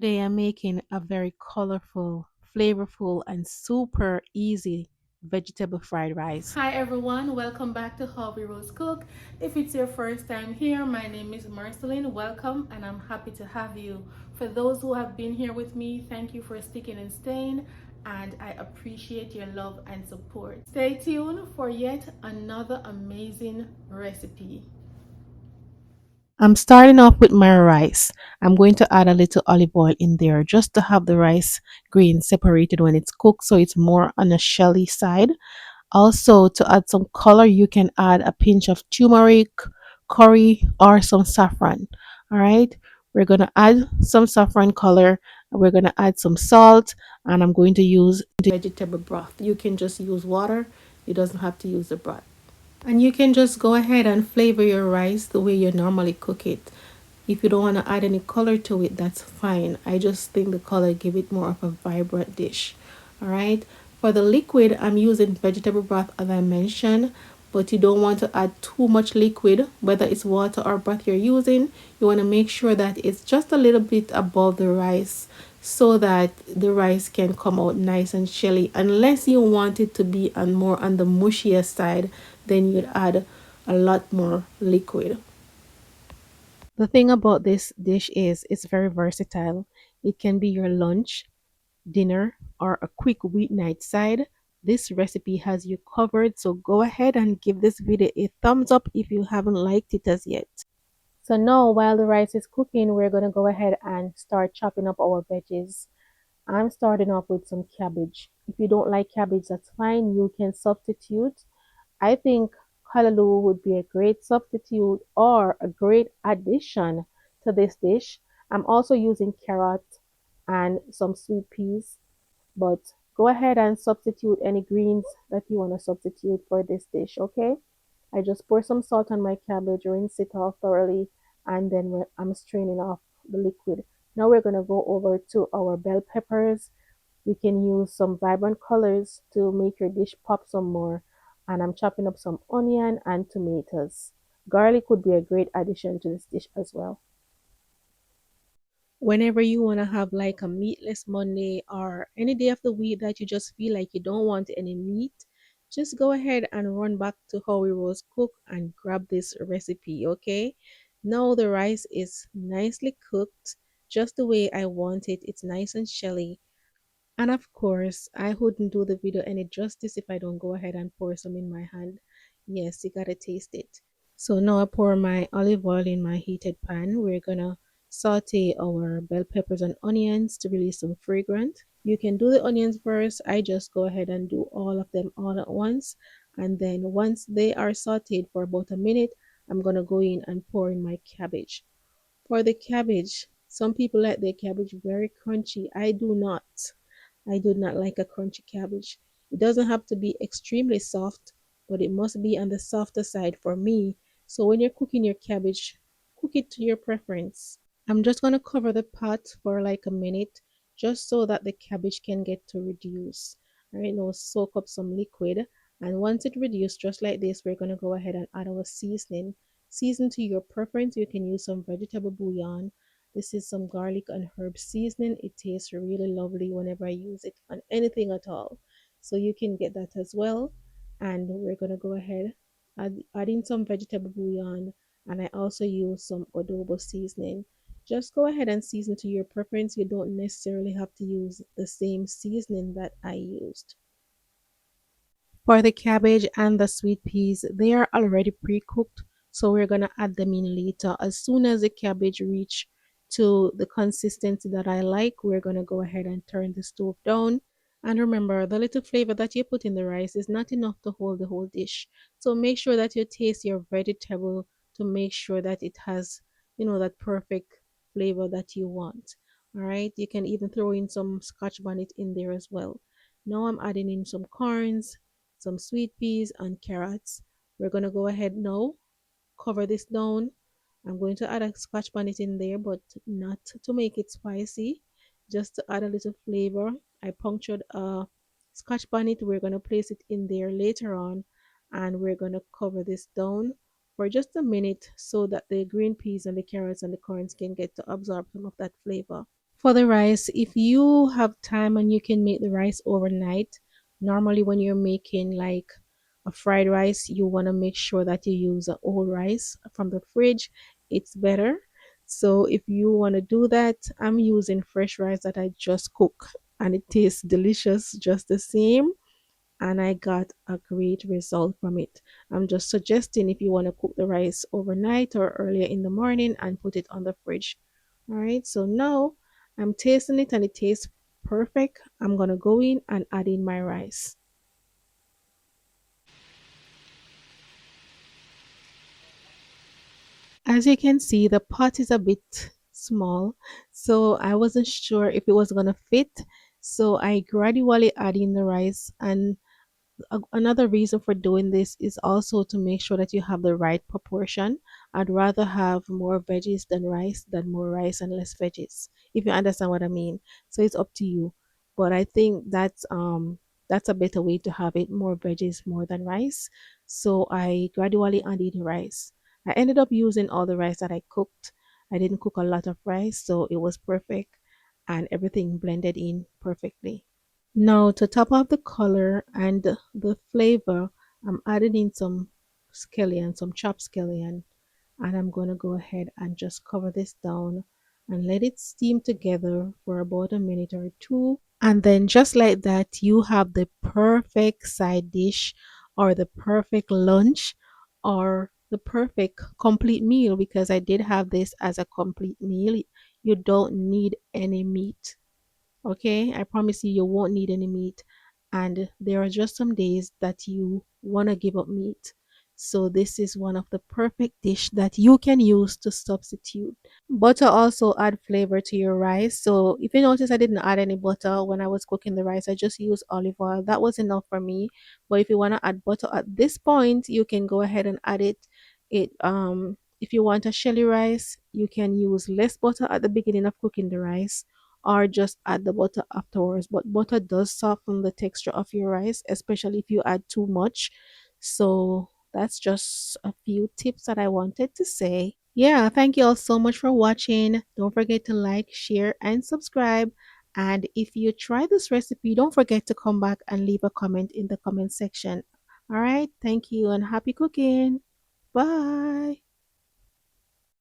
Today I'm making a very colorful, flavorful, and super easy vegetable fried rice. Hi everyone, welcome back to Hobby Rose Cook. If it's your first time here, my name is Marceline. Welcome and I'm happy to have you. For those who have been here with me, thank you for sticking and staying, and I appreciate your love and support. Stay tuned for yet another amazing recipe. I'm starting off with my rice. I'm going to add a little olive oil in there just to have the rice grain separated when it's cooked so it's more on the shelly side. Also, to add some color, you can add a pinch of turmeric, curry, or some saffron. All right, we're going to add some saffron color. We're going to add some salt, and I'm going to use vegetable broth. You can just use water, you doesn't have to use the broth. And you can just go ahead and flavor your rice the way you normally cook it. If you don't want to add any color to it, that's fine. I just think the color give it more of a vibrant dish. All right. For the liquid, I'm using vegetable broth as I mentioned, but you don't want to add too much liquid, whether it's water or broth you're using. You want to make sure that it's just a little bit above the rice so that the rice can come out nice and shelly. Unless you want it to be on more on the mushier side, then you'd add a lot more liquid. The thing about this dish is it's very versatile. It can be your lunch, dinner, or a quick weeknight side. This recipe has you covered, so go ahead and give this video a thumbs up if you haven't liked it as yet. So now while the rice is cooking, we're going to go ahead and start chopping up our veggies. I'm starting off with some cabbage. If you don't like cabbage, that's fine. You can substitute. I think kalaloo would be a great substitute or a great addition to this dish. I'm also using carrot and some sweet peas, but go ahead and substitute any greens that you want to substitute for this dish, okay? I just pour some salt on my cabbage, rinse it off thoroughly, and then I'm straining off the liquid. Now we're going to go over to our bell peppers. You can use some vibrant colors to make your dish pop some more. And I'm chopping up some onion and tomatoes. Garlic would be a great addition to this dish as well. Whenever you want to have like a meatless Monday or any day of the week that you just feel like you don't want any meat, just go ahead and run back to how we roast cook and grab this recipe, okay? Now the rice is nicely cooked just the way I want it. It's nice and shelly. And of course, I wouldn't do the video any justice if I don't go ahead and pour some in my hand. Yes, you gotta taste it. So now I pour my olive oil in my heated pan. We're gonna saute our bell peppers and onions to release some fragrance. You can do the onions first. I just go ahead and do all of them all at once. And then once they are sauteed for about a minute, I'm gonna go in and pour in my cabbage. For the cabbage, some people like their cabbage very crunchy. I do not like a crunchy cabbage. It doesn't have to be extremely soft, but it must be on the softer side for me. So when you're cooking your cabbage, cook it to your preference. I'm just going to cover the pot for like a minute just so that the cabbage can get to reduce. All right, now soak up some liquid. And once it reduces just like this, we're going to go ahead and add our seasoning. Season to your preference. You can use some vegetable bouillon. This is some garlic and herb seasoning. It tastes really lovely whenever I use it on anything at all. So you can get that as well. And we're going to go ahead add in some vegetable bouillon, and I also use some adobo seasoning. Just go ahead and season to your preference. You don't necessarily have to use the same seasoning that I used. For the cabbage and the sweet peas, they are already pre-cooked, so we're gonna add them in later. As soon as the cabbage reach to the consistency that I like, we're gonna go ahead and turn the stove down. And remember, the little flavor that you put in the rice is not enough to hold the whole dish. So make sure that you taste your vegetable to make sure that it has, that perfect flavor that you want. All right, you can even throw in some Scotch bonnet in there as well. Now I'm adding in some corns, some sweet peas and carrots. We're going to go ahead now, cover this down. I'm going to add a scotch bonnet in there, but not to make it spicy, just to add a little flavor. I punctured a scotch bonnet. We're going to place it in there later on, and we're going to cover this down for just a minute so that the green peas and the carrots and the corns can get to absorb some of that flavor. For the rice, if you have time and you can make the rice overnight, normally when you're making like a fried rice, you want to make sure that you use a old rice from the fridge. It's better. So if you want to do that, I'm using fresh rice that I just cook and it tastes delicious just the same. And I got a great result from it. I'm just suggesting if you want to cook the rice overnight or earlier in the morning and put it on the fridge. All right, so now I'm tasting it and it tastes perfect. I'm gonna go in and add in my rice. As you can see, the pot is a bit small, so I wasn't sure if it was gonna fit. So I gradually add in the rice, and another reason for doing this is also to make sure that you have the right proportion. I'd rather have more veggies than rice than more rice and less veggies, if you understand what I mean. So it's up to you. But I think that's a better way to have it, more veggies more than rice. So I gradually added rice. I ended up using all the rice that I cooked. I didn't cook a lot of rice, so it was perfect and everything blended in perfectly. Now to top up the color and the flavor, I'm adding in some scallion, some chopped scallion, and I'm going to go ahead and just cover this down and let it steam together for about a minute or two. And then just like that, you have the perfect side dish or the perfect lunch or the perfect complete meal, because I did have this as a complete meal. You don't need any meat. Okay, I promise you, you won't need any meat. And there are just some days that you want to give up meat. So, this is one of the perfect dish that you can use to substitute. Butter also add flavor to your rice. So if you notice, I didn't add any butter when I was cooking the rice. I just used olive oil. That was enough for me. But if you want to add butter at this point, you can go ahead and add it. If you want a shelly rice, you can use less butter at the beginning of cooking the rice or just add the butter afterwards. But butter does soften the texture of your rice, especially if you add too much. So that's just a few tips that I wanted to say. Yeah, thank you all so much for watching. Don't forget to like, share, and subscribe. And if you try this recipe, don't forget to come back and leave a comment in the comment section. All right, thank you and happy cooking. Bye.